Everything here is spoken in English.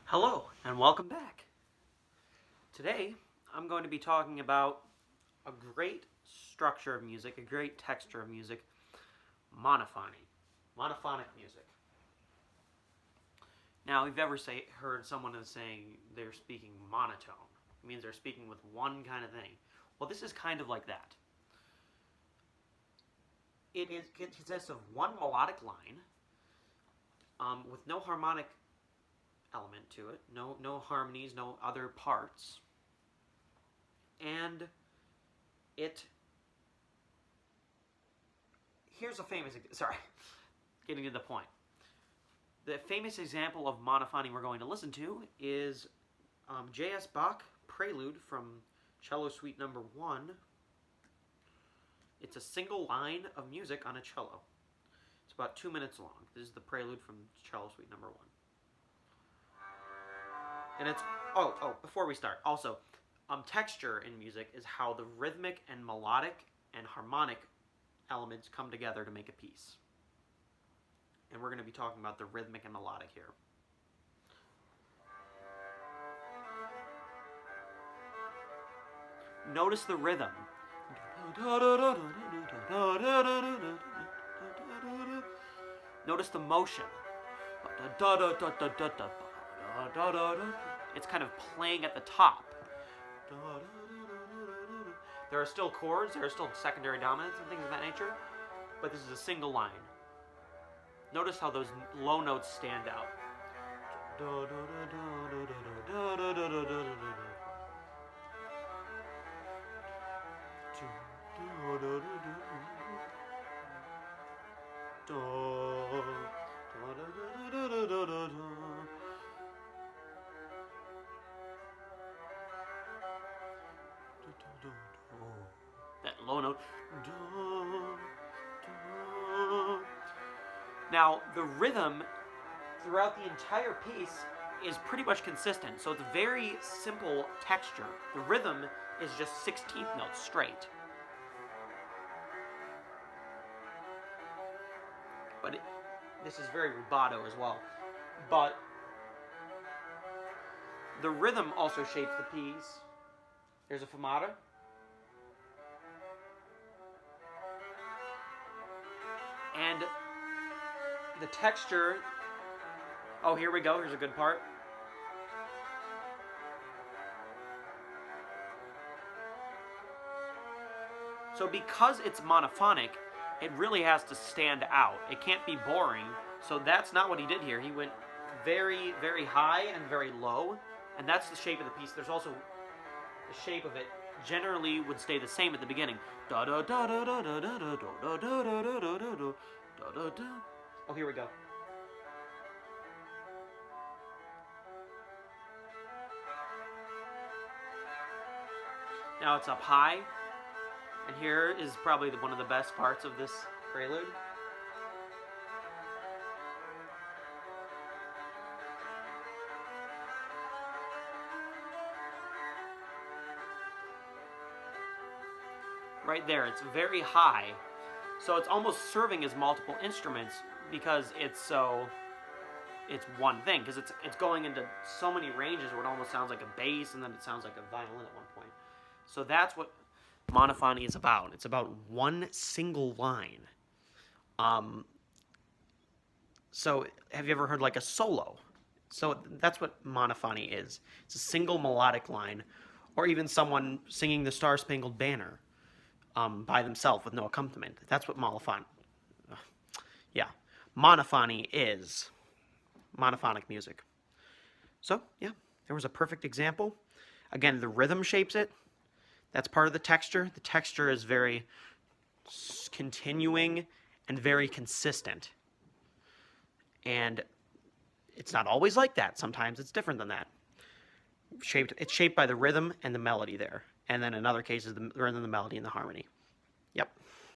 Hello, and welcome back. Today, I'm going to be talking about a great structure of music, a great texture of music, monophony, monophonic music. Now, if you've ever heard someone saying they're speaking monotone, it means they're speaking with one kind of thing. Well, this is kind of like that. It consists of one melodic line with no harmonic element to it, no harmonies, no other parts, and here's a famous, getting to the point. The famous example of monophony we're going to listen to is J.S. Bach Prelude from Cello Suite Number 1. It's a single line of music on a cello. It's about 2 minutes long. This is the Prelude from Cello Suite Number 1. And it's, before we start, also, texture in music is how the rhythmic and melodic and harmonic elements come together to make a piece. And we're going to be talking about the rhythmic and melodic here. Notice the rhythm. Notice the motion. It's kind of playing at the top. There are still chords, there are still secondary dominants and things of that nature, but this is a single line. Notice how those low notes stand out. That low note. Now, the rhythm throughout the entire piece is pretty much consistent, so it's very simple texture. The rhythm is just 16th notes straight. But this is very rubato as well. But the rhythm also shapes the piece. There's a fermata. And the texture, oh, here we go, here's a good part. So because it's monophonic, it really has to stand out. It can't be boring, so that's not what he did here. He went very, very high and very low, and that's the shape of the piece. There's also the shape of it generally would stay the same at the beginning. Da da da da da da da da da da da da da da da da. Oh, here we go. Now it's up high, and here is probably one of the best parts of this prelude. Right there, it's very high, so it's almost serving as multiple instruments because it's one thing, because it's going into so many ranges where it almost sounds like a bass and then it sounds like a violin at one point. So that's what monophony is about. It's about one single line. So have you ever heard like a solo? So that's what monophony is. It's a single melodic line, or even someone singing the Star Spangled Banner by themselves with no accompaniment. That's what monophony is. Monophonic music. So, yeah, there was a perfect example. Again, the rhythm shapes it. That's part of the texture. The texture is very continuing and very consistent. And it's not always like that. Sometimes it's different than that. It's shaped by the rhythm and the melody there. And then in other cases, the rhythm, the melody, and the harmony. Yep.